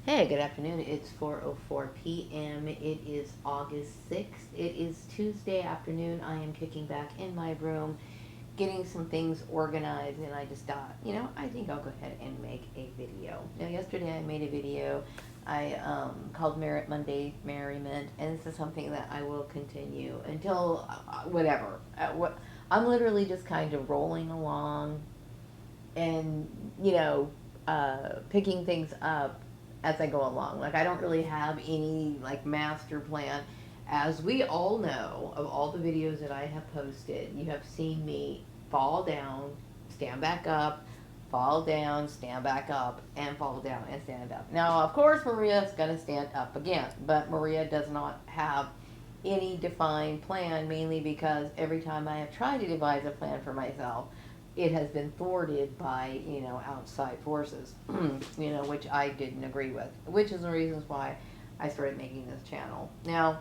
Hey, good afternoon. It's 4:04 p.m. It is August 6th. It is Tuesday afternoon. I am kicking back in my room, getting some things organized, and I just thought, I think I'll go ahead and make a video. Now, yesterday I made a video I called Merit Monday Merriment, and this is something that I will continue until whatever. I'm literally just kind of rolling along and picking things up as I go along. Like I don't really have any like master plan. As we all know, of all the videos that I have posted, you have seen me fall down, stand back up, fall down, stand back up, and fall down and stand up. Now, of course, Maria's gonna stand up again, but Maria does not have any defined plan, mainly because every time I have tried to devise a plan for myself, it has been thwarted by outside forces, which I didn't agree with, which is the reasons why I started making this channel. Now,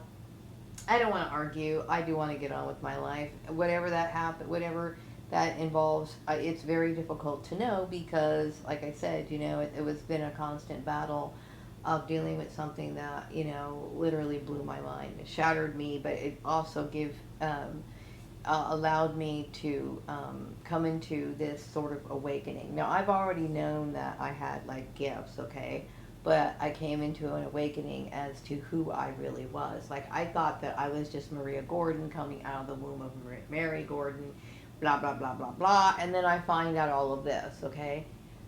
I don't want to argue. I do want to get on with my life. Whatever that whatever that involves, it's very difficult to know because, like I said, it was been a constant battle of dealing with something that literally blew my mind. It shattered me, but it also allowed me to come into this sort of awakening. Now, I've already known that I had like gifts, okay, but I came into an awakening as to who I really was. Like, I thought that I was just Maria Gordon coming out of the womb of Mary Gordon, blah, blah, blah, blah, blah, and then I find out all of this, okay?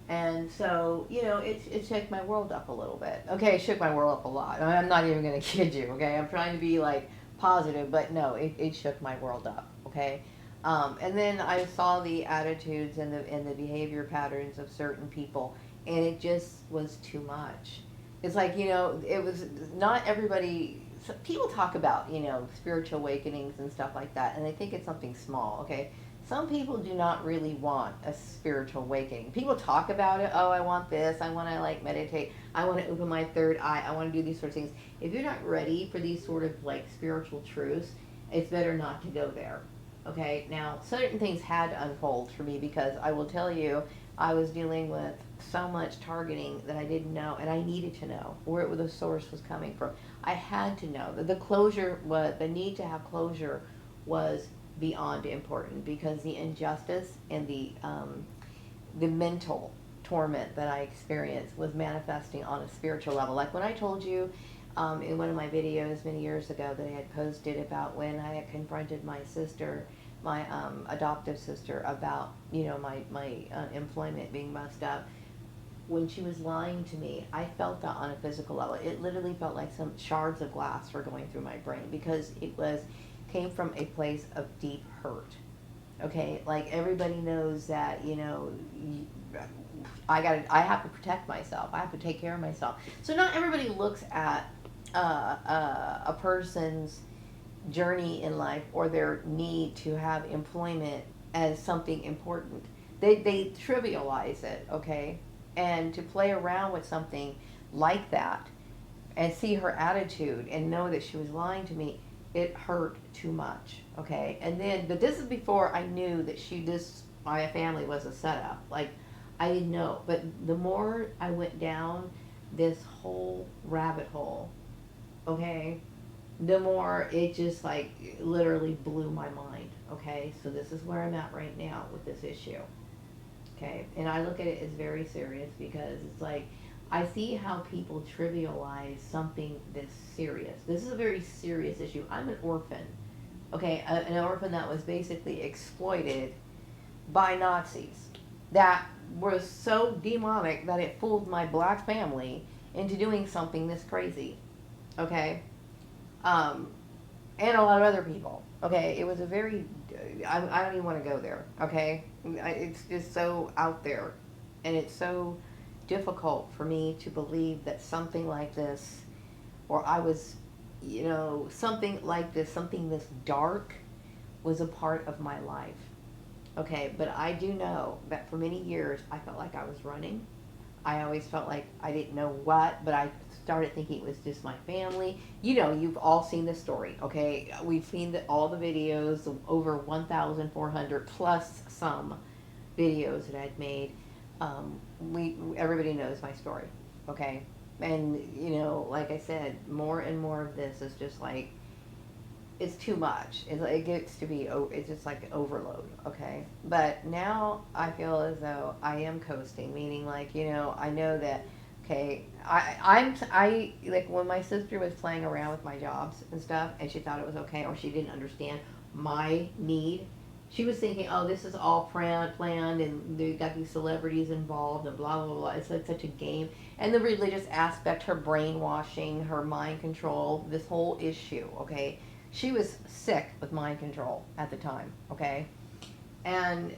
And so, it shook my world up a little bit. Okay, it shook my world up a lot. I'm not even going to kid you, okay? I'm trying to be like positive, but no, it shook my world up, okay? And then I saw the attitudes and the behavior patterns of certain people, and it just was too much. It's like, it was not everybody. People talk about, spiritual awakenings and stuff like that, and they think it's something small, okay? Some people do not really want a spiritual awakening. People talk about it. Oh, I want this. I want to like meditate. I want to open my third eye. I want to do these sort of things. If you're not ready for these sort of like spiritual truths, it's better not to go there. Okay. Now, certain things had to unfold for me because I will tell you, I was dealing with so much targeting that I didn't know, and I needed to know where the source was coming from. I had to know that the need to have closure was beyond important because the injustice and the mental torment that I experienced was manifesting on a spiritual level. Like when I told you in one of my videos many years ago that I had posted about when I had confronted my sister, my adoptive sister, about my employment being messed up. When she was lying to me, I felt that on a physical level. It literally felt like some shards of glass were going through my brain because it was came from a place of deep hurt. Okay, like everybody knows that I have to protect myself. I have to take care of myself. So not everybody looks at a person's journey in life or their need to have employment as something important. They trivialize it, okay? And to play around with something like that and see her attitude and know that she was lying to me, it hurt too much, okay? And then, but this is before I knew that my family was a setup. Like, I didn't know. But the more I went down this whole rabbit hole, okay, the more it just like literally blew my mind, okay? So this is where I'm at right now with this issue, okay? And I look at it as very serious because it's like I see how people trivialize something this serious. This is a very serious issue. I'm an orphan, okay? An orphan that was basically exploited by Nazis that was so demonic that it fooled my black family into doing something this crazy, okay? Um, and a lot of other people. Okay, it was a very, I don't even want to go there. Okay, it's just so out there, and it's so difficult for me to believe that something like this, or I was, something like this, something this dark, was a part of my life. Okay, but I do know that for many years I felt like I was running. I always felt like I didn't know what, but I started thinking it was just my family. You've all seen this story, okay? We've seen all the videos, over 1,400 plus some videos that I'd made. Everybody knows my story, okay? And, like I said, more and more of this is just like, it's too much. It gets to be, it's just like overload, okay? But now I feel as though I am coasting, meaning like, I know that, okay, I like when my sister was playing around with my jobs and stuff, and she thought it was okay, or she didn't understand my need. She was thinking, oh, this is all planned, and they got these celebrities involved, and blah blah blah. It's like such a game, and the religious aspect, her brainwashing, her mind control, this whole issue. Okay, she was sick with mind control at the time. Okay, and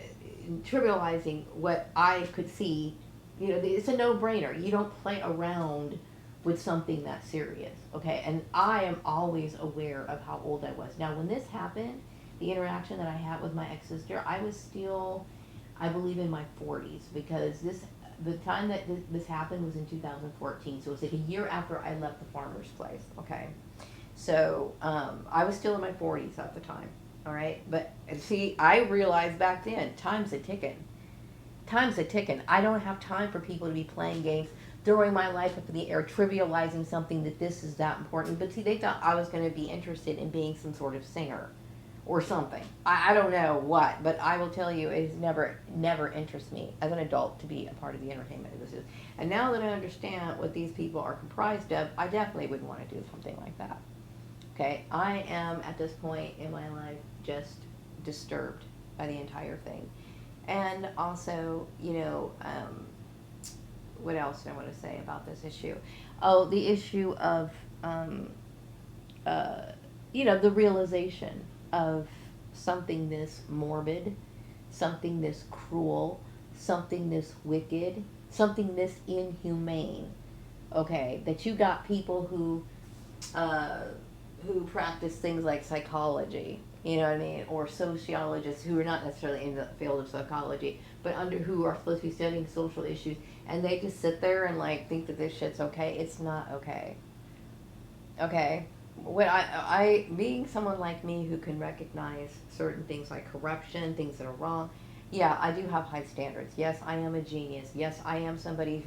trivializing what I could see. It's a no-brainer. You don't play around with something that serious. Okay, and I am always aware of how old I was. Now, when this happened, the interaction that I had with my ex-sister, I was still, I believe, in my 40s, because the time that this happened was in 2014, so it was like a year after I left the farmer's place. Okay, so I was still in my 40s at the time. All right, but see, I realized back then, time's a ticking. Time's a ticking. I don't have time for people to be playing games, throwing my life up in the air, trivializing something that this is that important. But see, they thought I was going to be interested in being some sort of singer or something. I don't know what, but I will tell you, it has never interested me as an adult to be a part of the entertainment industry. And now that I understand what these people are comprised of, I definitely wouldn't want to do something like that. Okay, I am at this point in my life just disturbed by the entire thing. And also, what else do I want to say about this issue? Oh, the issue of, uh, the realization of something this morbid, something this cruel, something this wicked, something this inhumane. Okay, that you got people uh, who practice things like psychology, you know what I mean, or sociologists who are not necessarily in the field of psychology, but who are supposed to be studying social issues, and they just sit there and like think that this shit's okay. It's not okay. Okay, what I being someone like me who can recognize certain things like corruption, things that are wrong. Yeah, I do have high standards. Yes, I am a genius. Yes, I am somebody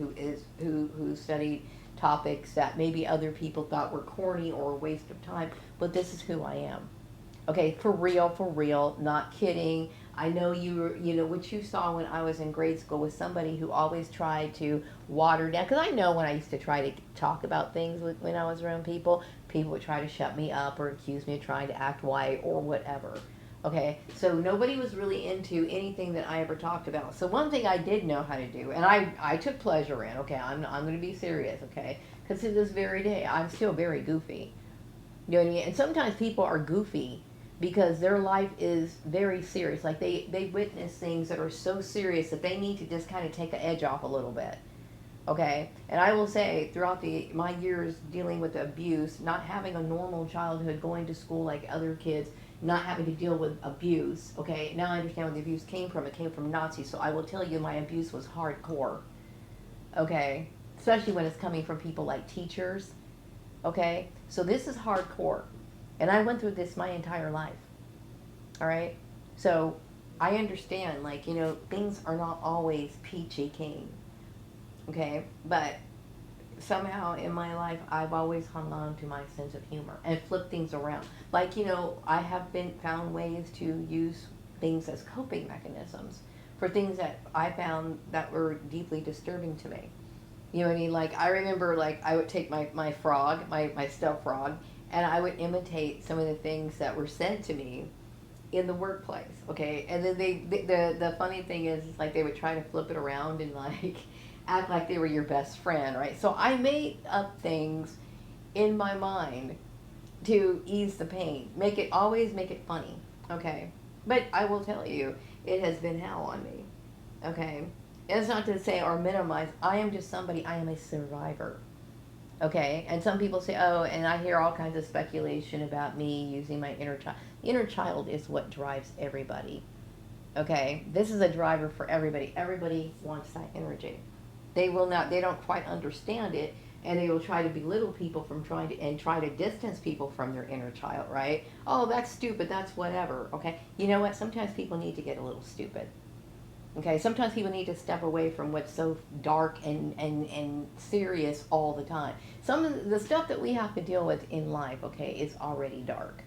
who studied topics that maybe other people thought were corny or a waste of time, but this is who I am. Okay, for real, not kidding. I know what you saw when I was in grade school was somebody who always tried to water down. Because I know when I used to try to talk about things when I was around people, people would try to shut me up or accuse me of trying to act white or whatever. Okay, so nobody was really into anything that I ever talked about. So one thing I did know how to do, and I took pleasure in, okay, I'm going to be serious, okay, because to this very day, I'm still very goofy. You know what I mean? And sometimes people are goofy because their life is very serious. Like they witness things that are so serious that they need to just kind of take the edge off a little bit. Okay? And I will say, throughout my years dealing with abuse, not having a normal childhood, going to school like other kids, not having to deal with abuse, okay? Now I understand where the abuse came from. It came from Nazis. So I will tell you my abuse was hardcore. Okay? Especially when it's coming from people like teachers. Okay? So this is hardcore. And I went through this my entire life. All right? So I understand, like, things are not always peachy keen. Okay? But somehow in my life, I've always hung on to my sense of humor and flipped things around. Like, I have found ways to use things as coping mechanisms for things that I found that were deeply disturbing to me. You know what I mean? Like, I remember, like, I would take my frog, my stuffed frog, and I would imitate some of the things that were said to me in the workplace, okay? And then the funny thing is, like, they would try to flip it around and, like, act like they were your best friend, right? So I made up things in my mind to ease the pain. Always make it funny, okay? But I will tell you, it has been hell on me, okay? It's not to say or minimize. I am just somebody, I am a survivor. Okay, and some people say, oh, and I hear all kinds of speculation about me using my inner child. The inner child is what drives everybody. Okay, this is a driver for everybody. Everybody wants that energy. They don't quite understand it, and they will try to belittle people try to distance people from their inner child, right? Oh, that's stupid, that's whatever, okay? You know what? Sometimes people need to get a little stupid. Okay, sometimes people need to step away from what's so dark and serious all the time. Some of the stuff that we have to deal with in life, okay, is already dark.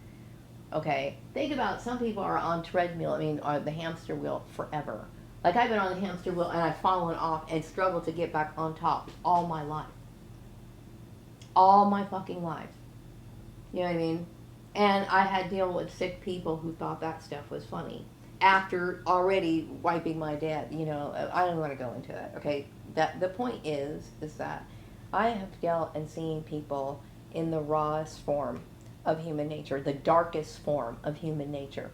Okay, think about some people are on treadmill, I mean, or the hamster wheel forever. Like I've been on the hamster wheel and I've fallen off and struggled to get back on top all my life. All my fucking life. You know what I mean? And I had to deal with sick people who thought that stuff was funny. After already wiping my dad, you know, I don't want to go into that. Okay, that the point is that I have dealt and seen people in the rawest form of human nature, the darkest form of human nature.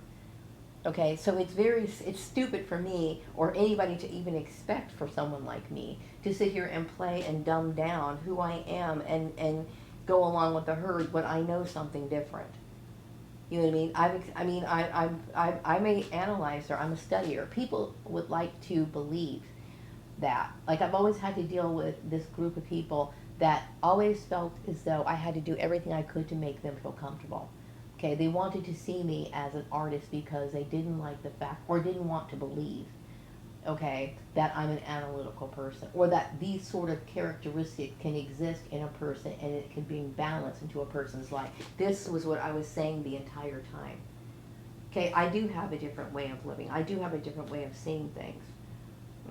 Okay, so it's stupid for me or anybody to even expect for someone like me to sit here and play and dumb down who I am and go along with the herd when I know something different. You know what I mean? I'm a analyzer. I'm a studier. People would like to believe that. Like I've always had to deal with this group of people that always felt as though I had to do everything I could to make them feel comfortable. Okay, they wanted to see me as an artist because they didn't like the fact or didn't want to believe, okay, that I'm an analytical person or that these sort of characteristics can exist in a person and it can bring balance into a person's life. This was what I was saying the entire time. Okay, I do have a different way of living. I do have a different way of seeing things.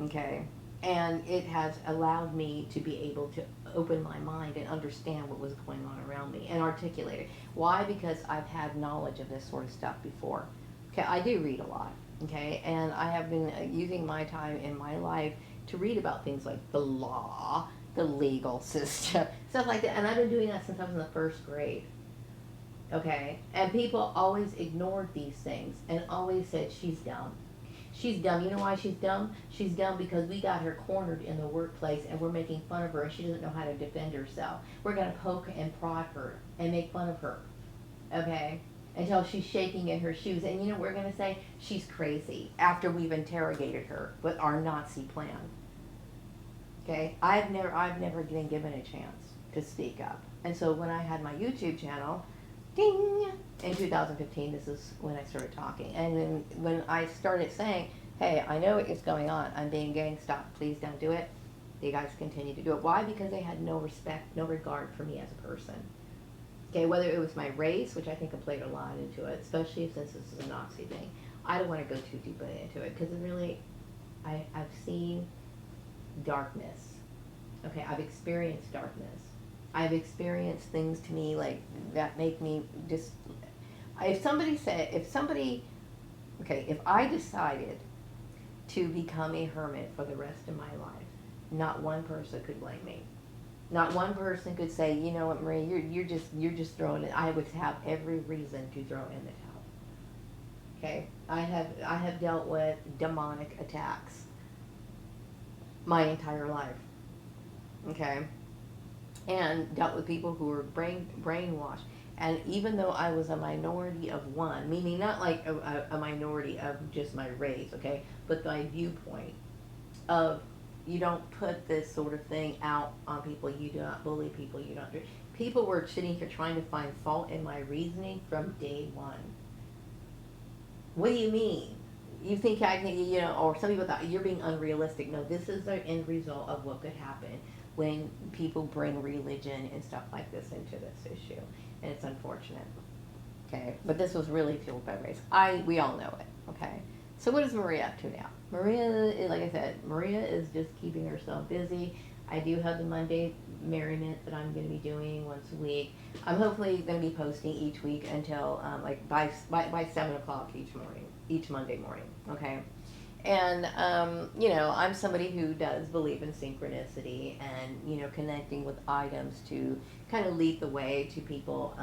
Okay, and it has allowed me to be able to open my mind and understand what was going on around me and articulate it. Why? Because I've had knowledge of this sort of stuff before. Okay, I do read a lot. Okay, and I have been using my time in my life to read about things like the law, the legal system, stuff like that. And I've been doing that since I was in the first grade. Okay, and people always ignored these things and always said she's dumb. She's dumb. You know why she's dumb? She's dumb because we got her cornered in the workplace and we're making fun of her and she doesn't know how to defend herself. We're going to poke and prod her and make fun of her. Okay? Until she's shaking in her shoes. And you know what we're going to say? She's crazy after we've interrogated her with our Nazi plan. Okay? I've never been given a chance to speak up. And so when I had my YouTube channel, ding, in 2015, this is when I started talking. And then when I started saying, hey, I know what's going on. I'm being gang stalked. Please don't do it. The guys continued to do it. Why? Because they had no respect, no regard for me as a person. Okay, whether it was my race, which I think I played a lot into it, especially since this is a Nazi thing. I don't want to go too deeply into it because really, I've seen darkness. Okay, I've experienced darkness. I've experienced things to me like that make me just. If I decided to become a hermit for the rest of my life, not one person could blame me. Not one person could say, you know what, Maria, you're just throwing it. I would have every reason to throw in the towel. Okay, I have dealt with demonic attacks my entire life. Okay, and dealt with people who were brainwashed. And even though I was a minority of one, meaning not like a minority of just my race, okay, but my viewpoint of you don't put this sort of thing out on people, you do not bully people, you don't do. People were sitting here trying to find fault in my reasoning from day one. What do you mean? You think I can, you know, or some people thought you're being unrealistic. No, this is the end result of what could happen when people bring religion and stuff like this into this issue. And it's unfortunate. Okay, but this was really fueled by race. We all know it. Okay, so what is Maria up to now? Maria, like I said, Maria is just keeping herself busy. I do have the Monday merriment that I'm going to be doing once a week. I'm hopefully going to be posting each week until like by 7 o'clock each Monday morning. Okay. And, you know, I'm somebody who does believe in synchronicity and, you know, connecting with items to kind of lead the way to people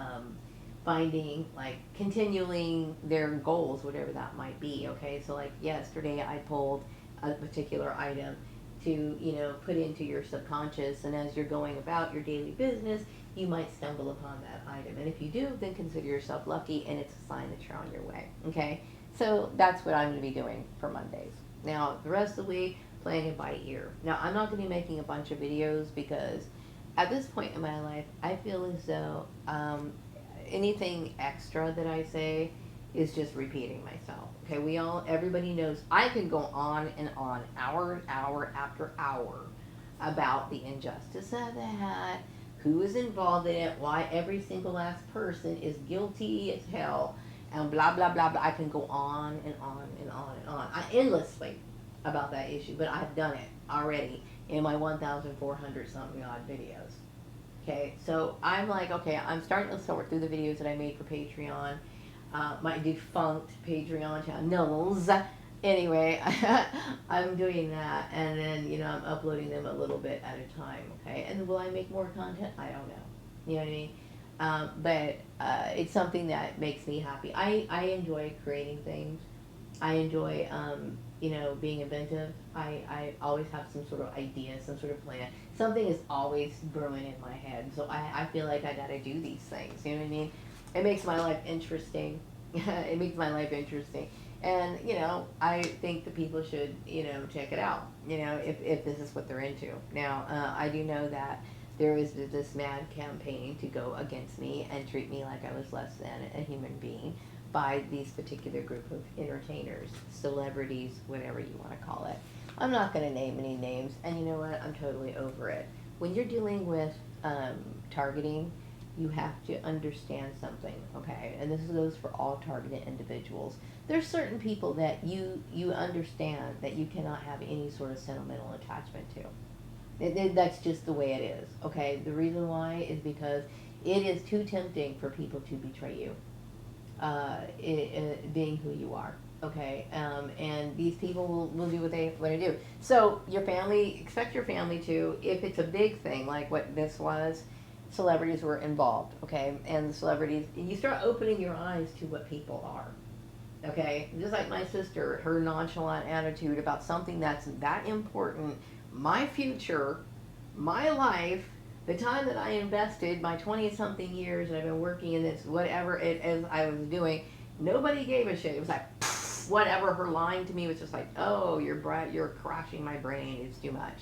finding, like, continuing their goals, whatever that might be, okay? So, like, yesterday I pulled a particular item to, you know, put into your subconscious, and as you're going about your daily business, you might stumble upon that item. And if you do, then consider yourself lucky, and it's a sign that you're on your way, okay? So that's what I'm going to be doing for Mondays. Now, the rest of the week, playing it by ear. Now, I'm not going to be making a bunch of videos because at this point in my life, I feel as though anything extra that I say is just repeating myself. Okay, everybody knows I can go on and on, hour after hour, about the injustice of that, who is involved in it, why every single last person is guilty as hell, and blah blah blah blah. I can go on and on and on and on, endlessly about that issue. But I've done it already in my 1,400 something odd videos. Okay, so I'm like, okay, I'm starting to sort through the videos that I made for Patreon, my defunct Patreon channels. Anyway, I'm doing that, and then, you know, I'm uploading them a little bit at a time, okay? And will I make more content? I don't know. You know what I mean? But it's something that makes me happy. I enjoy creating things. I enjoy, you know, being inventive. I always have some sort of idea, some sort of plan. Something is always brewing in my head. So I feel like I gotta do these things. You know what I mean? It makes my life interesting. It makes my life interesting. And, you know, I think the people should, you know, check it out, you know, if this is what they're into. Now, I do know that there is this mad campaign to go against me and treat me like I was less than a human being by these particular group of entertainers, celebrities, whatever you want to call it. I'm not going to name any names, and you know what? I'm totally over it. When you're dealing with targeting, you have to understand something, okay? And this goes for all targeted individuals. There's certain people that you understand that you cannot have any sort of sentimental attachment to. That's just the way it is, okay? The reason why is because it is too tempting for people to betray you, being who you are, okay? And these people will do what they want to do. So your family, expect your family to, if it's a big thing like what this was, celebrities were involved, okay? And the celebrities, you start opening your eyes to what people are, okay? Just like my sister, her nonchalant attitude about something that's that important, my future, my life, the time that I invested, my 20-something years that I've been working in this, whatever it is I was doing, nobody gave a shit. It was like, whatever. Her lying to me was just like, oh, you're crashing my brain. It's too much,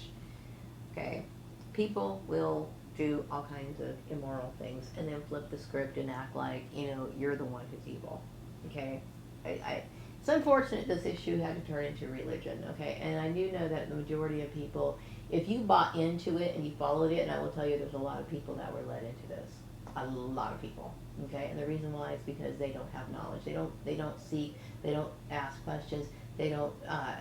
okay? People will do all kinds of immoral things and then flip the script and act like, you know, you're the one who's evil, okay? It's unfortunate this issue had to turn into religion, okay? And I do know that the majority of people, if you bought into it and you followed it, and I will tell you there's a lot of people that were led into this. A lot of people, okay? And the reason why is because they don't have knowledge. They don't seek, they don't ask questions, they don't,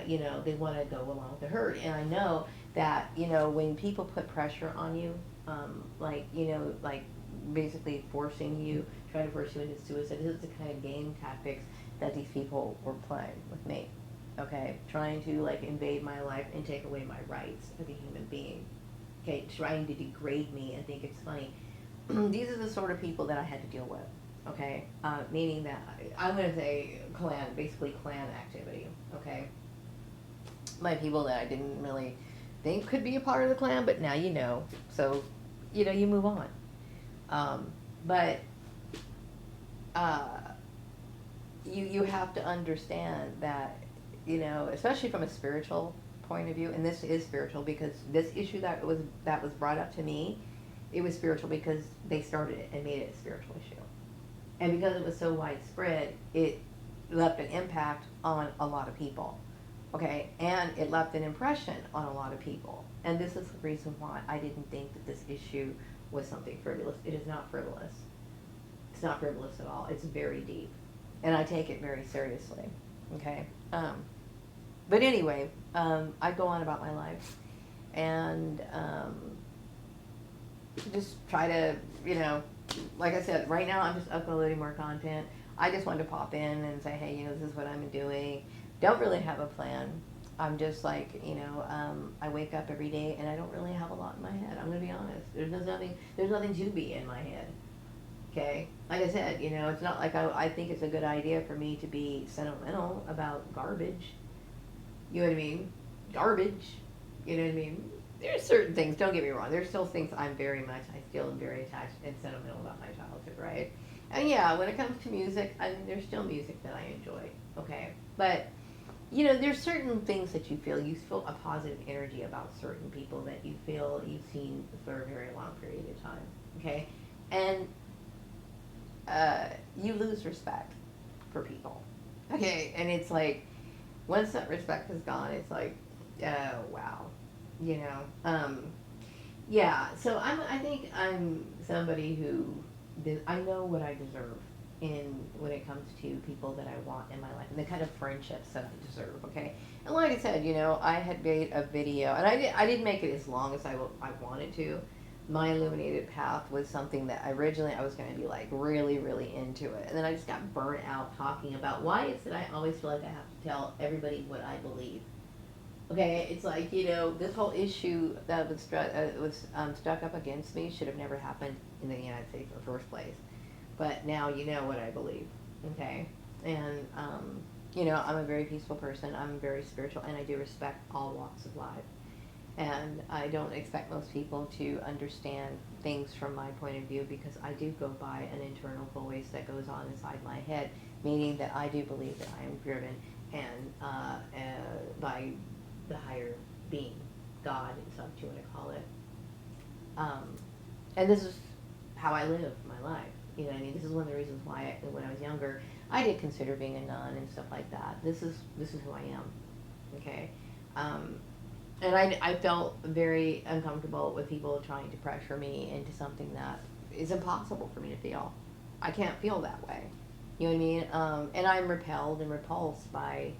you know, they want to go along with the herd. And I know that, you know, when people put pressure on you, like, you know, like basically forcing you, trying to force you into suicide, this is the kind of game tactics that these people were playing with me, okay? Trying to, like, invade my life and take away my rights as a human being, okay? Trying to degrade me and think it's funny. These are the sort of people that I had to deal with, okay? Meaning that, I'm going to say basically clan activity, okay? My people that I didn't really think could be a part of the clan, but now you know. So, you know, you move on. But you have to understand that, you know, especially from a spiritual point of view, and this is spiritual because this issue that was brought up to me, it was spiritual because they started it and made it a spiritual issue. And because it was so widespread, it left an impact on a lot of people, okay? And it left an impression on a lot of people. And this is the reason why I didn't think that this issue was something frivolous. It is not frivolous. It's not frivolous at all. It's very deep. And I take it very seriously, okay? But anyway, I go on about my life and just try to, you know, like I said, right now I'm just uploading more content. I just wanted to pop in and say, hey, you know, this is what I'm doing. Don't really have a plan. I'm just like, you know, I wake up every day and I don't really have a lot in my head. I'm going to be honest. There's nothing to be in my head. Okay? Like I said, you know, it's not like I think it's a good idea for me to be sentimental about garbage. You know what I mean? Garbage. You know what I mean? There's certain things, don't get me wrong, there's still things I still am very attached and sentimental about my childhood, right? And yeah, when it comes to music, I mean, there's still music that I enjoy, okay? But, you know, there's certain things that you feel a positive energy about certain people that you feel you've seen for a very long period of time, okay? And you lose respect, for people. Okay, and it's like, once that respect is gone, it's like, oh wow, you know. Yeah, so I think I'm somebody who, I know what I deserve in when it comes to people that I want in my life and the kind of friendships that I deserve. Okay, and like I said, I had made a video, and I didn't make it as long as I wanted to. My illuminated path was something that originally I was going to be like really really into it, and then I just got burnt out talking about why it's that I always feel like I have to tell everybody what I believe. Okay, it's like, this whole issue that stuck up against me should have never happened in the United States in the first place. But now you know what I believe, okay? And, I'm a very peaceful person. I'm very spiritual, and I do respect all walks of life. And I don't expect most people to understand things from my point of view because I do go by an internal voice that goes on inside my head, meaning that I do believe that I am driven and by the higher being, God, is what you want to call it. And this is how I live my life. You know what I mean? This is one of the reasons why when I was younger, I did consider being a nun and stuff like that. This is who I am. Okay. And I felt very uncomfortable with people trying to pressure me into something that is impossible for me to feel. I can't feel that way. You know what I mean? And I'm repelled and repulsed by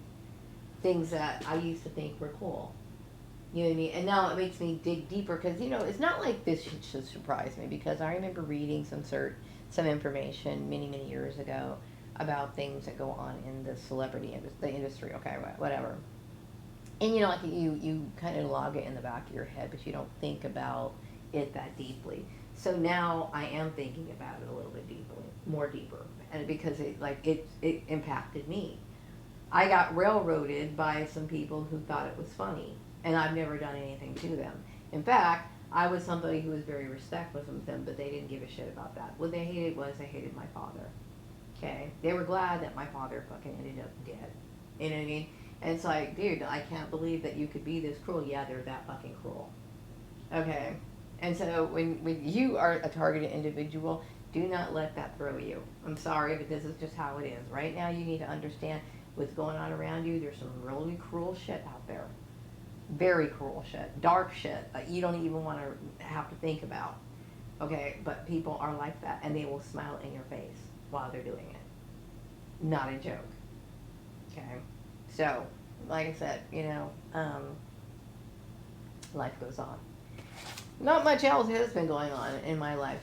things that I used to think were cool. You know what I mean? And now it makes me dig deeper because, it's not like this should surprise me because I remember reading some information many, many years ago about things that go on in the the industry, okay, whatever. And like you kind of log it in the back of your head, but you don't think about it that deeply. So now I am thinking about it a little bit more deeper, and because it impacted me. I got railroaded by some people who thought it was funny, and I've never done anything to them. In fact, I was somebody who was very respectful of them, but they didn't give a shit about that. What they hated was they hated my father. Okay, they were glad that my father fucking ended up dead. You know what I mean? And it's like, dude, I can't believe that you could be this cruel. Yeah, they're that fucking cruel. Okay. And so when you are a targeted individual, do not let that throw you. I'm sorry, but this is just how it is. Right now, you need to understand what's going on around you. There's some really cruel shit out there. Very cruel shit. Dark shit that you don't even want to have to think about. Okay? But people are like that, and they will smile in your face while they're doing it. Not a joke. Okay? So, like I said, life goes on. Not much else has been going on in my life,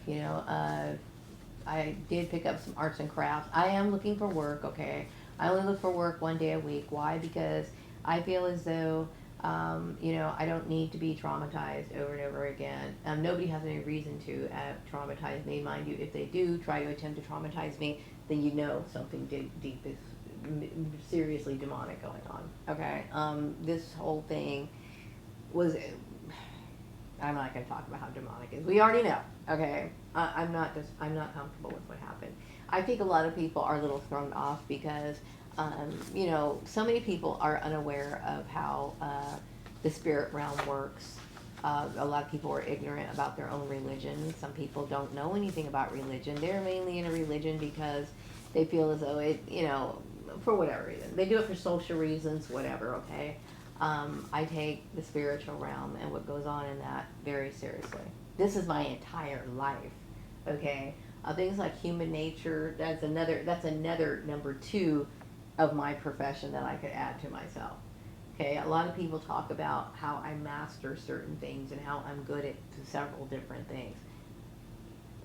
I did pick up some arts and crafts. I am looking for work, okay? I only look for work 1 day a week. Why? Because I feel as though, I don't need to be traumatized over and over again. Nobody has any reason to traumatize me. Mind you, if they do try to attempt to traumatize me, then something deep is seriously demonic going on. Okay, this whole thing was. I'm not going to talk about how demonic it is. We already know. Okay, I'm not comfortable with what happened. I think a lot of people are a little thrown off because, so many people are unaware of how the spirit realm works. A lot of people are ignorant about their own religion. Some people don't know anything about religion. They're mainly in a religion because they feel as though it, for whatever reason. They do it for social reasons, whatever, okay? I take the spiritual realm and what goes on in that very seriously. This is my entire life, okay? Things like human nature, that's another number 2 of my profession that I could add to myself. Okay, a lot of people talk about how I master certain things and how I'm good at several different things.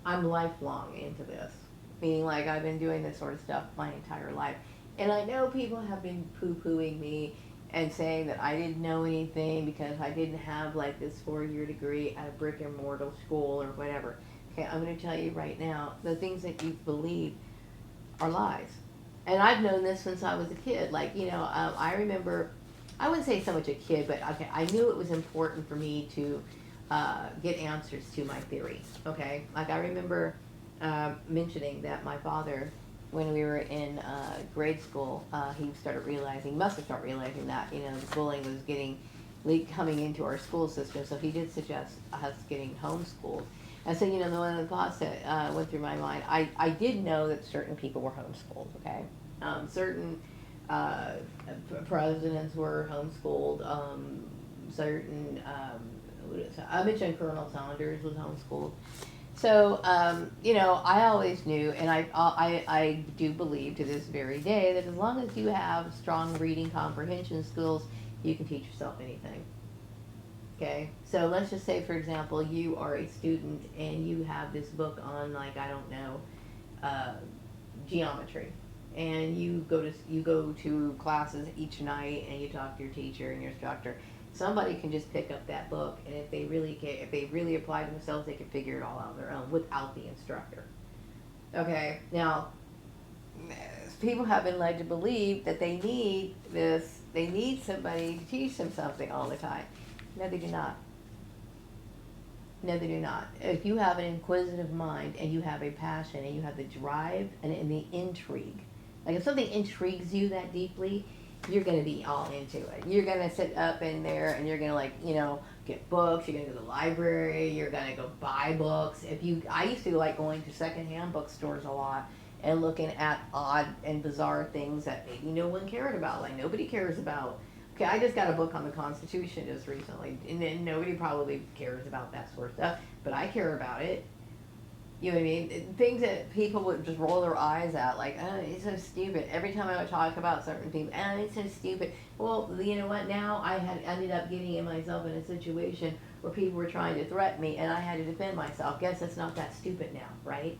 I'm lifelong into this, meaning like I've been doing this sort of stuff my entire life. And I know people have been poo-pooing me and saying that I didn't know anything because I didn't have like this 4-year degree at a brick and mortar school or whatever. Okay, I'm going to tell you right now, the things that you believe are lies. And I've known this since I was a kid. Like, I remember, I wouldn't say so much a kid, but okay, I knew it was important for me to get answers to my theory. Okay, like I remember mentioning that my father, when we were in grade school, he must have started realizing that, the bullying was coming into our school system. So he did suggest us getting homeschooled. And so, one of the thoughts that went through my mind, I did know that certain people were homeschooled, okay? Certain presidents were homeschooled. Certain, I mentioned Colonel Saunders was homeschooled. So, I always knew, and I do believe to this very day that as long as you have strong reading comprehension skills, you can teach yourself anything. Okay, so let's just say, for example, you are a student and you have this book on, like, I don't know, uh, geometry, and you go to classes each night and you talk to your teacher and your instructor. Somebody can just pick up that book, and if they really apply to themselves, they can figure it all out on their own without the instructor. Okay, now people have been led to believe that they need somebody to teach them something all the time. No, they do not. No, they do not. If you have an inquisitive mind and you have a passion and you have the drive and the intrigue, like if something intrigues you that deeply, you're going to be all into it. You're going to sit up in there and you're going to get books. You're going to go to the library. You're going to go buy books. I used to like going to secondhand bookstores a lot and looking at odd and bizarre things that maybe no one cared about, like nobody cares about. Okay, I just got a book on the Constitution just recently, and then nobody probably cares about that sort of stuff, but I care about it. You know what I mean? Things that people would just roll their eyes at, like, oh, it's so stupid. Every time I would talk about certain things, oh, it's so stupid. Well, you know what? Now I had ended up getting myself in a situation where people were trying to threaten me, and I had to defend myself. Guess it's not that stupid now, right?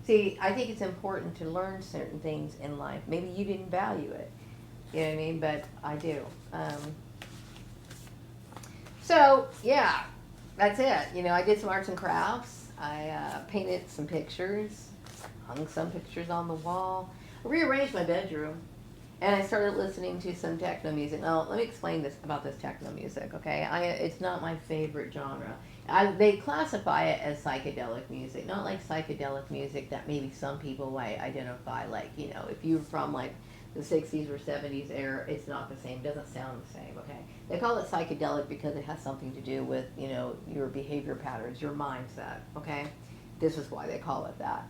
See, I think it's important to learn certain things in life. Maybe you didn't value it, you know what I mean? But I do. So, yeah, that's it. I did some arts and crafts. I painted some pictures, hung some pictures on the wall, rearranged my bedroom, and I started listening to some techno music. Now, let me explain this about this techno music, okay? It's not my favorite genre. They classify it as psychedelic music, not like psychedelic music that maybe some people might identify, like, if you're from like the 60s or 70s era, it's not the same, doesn't sound the same, okay? They call it psychedelic because it has something to do with, your behavior patterns, your mindset, okay? This is why they call it that.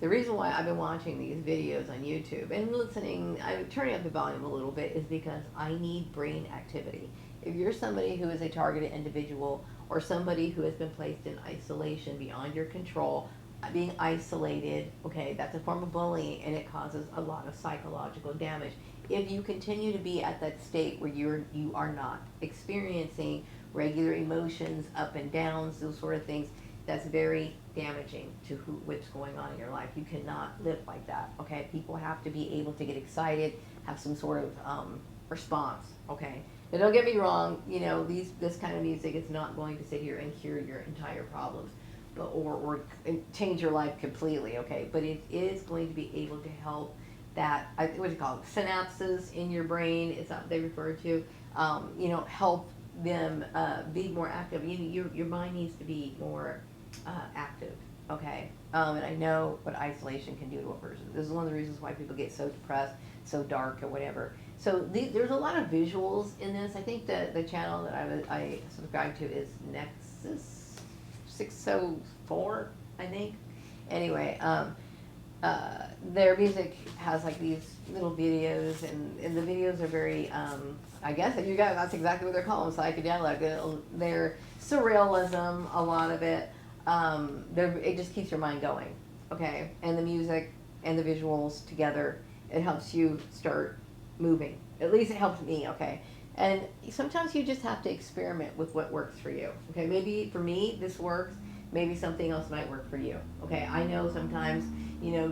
The reason why I've been watching these videos on YouTube and listening, I'm turning up the volume a little bit, is because I need brain activity. If you're somebody who is a targeted individual or somebody who has been placed in isolation beyond your control, being isolated, okay, that's a form of bullying and it causes a lot of psychological damage. If you continue to be at that state where you are not experiencing regular emotions, up and downs, those sort of things, that's very damaging to what's going on in your life. You cannot live like that, okay? People have to be able to get excited, have some sort of response, okay? Now, don't get me wrong, this kind of music is not going to sit here and cure your entire problems, or change your life completely, okay? But it is going to be able to help that, what do you call it, synapses in your brain, is that what they refer to, help them be more active. Your mind needs to be more active, okay? And I know what isolation can do to a person. This is one of the reasons why people get so depressed, so dark, or whatever. So there's a lot of visuals in this. I think the channel that I subscribe to is Nexus 604, I think. Anyway, their music has like these little videos, and the videos are very, I guess if you guys, that's exactly what they're called, psychedelic. They're surrealism, a lot of it. It just keeps your mind going, okay? And the music and the visuals together, it helps you start moving. At least it helps me, okay? And sometimes you just have to experiment with what works for you, okay? Maybe for me, this works. Maybe something else might work for you, okay? I know sometimes,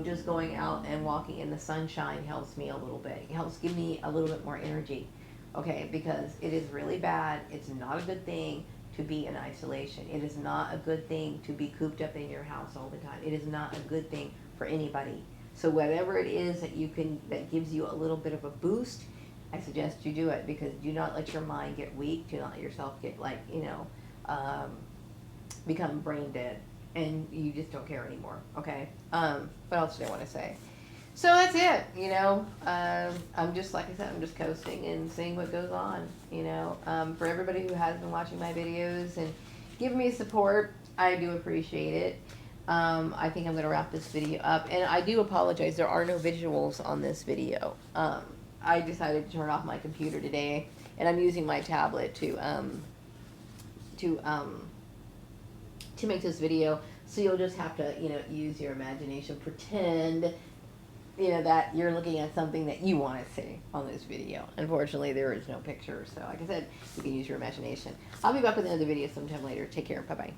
just going out and walking in the sunshine helps me a little bit. It helps give me a little bit more energy, okay? Because it is really bad. It's not a good thing to be in isolation. It is not a good thing to be cooped up in your house all the time. It is not a good thing for anybody. So whatever it is that gives you a little bit of a boost, I suggest you do it, because do not let your mind get weak. Do not let yourself get become brain dead and you just don't care anymore, okay? What else did I want to say? So that's it, I'm just, like I said, I'm just coasting and seeing what goes on, For everybody who has been watching my videos and giving me support, I do appreciate it. I think I'm going to wrap this video up. And I do apologize, there are no visuals on this video. I decided to turn off my computer today, and I'm using my tablet to make this video. So you'll just have to, use your imagination, pretend, that you're looking at something that you want to see on this video. Unfortunately, there is no picture, so like I said, you can use your imagination. I'll be back with another video sometime later. Take care. Bye-bye.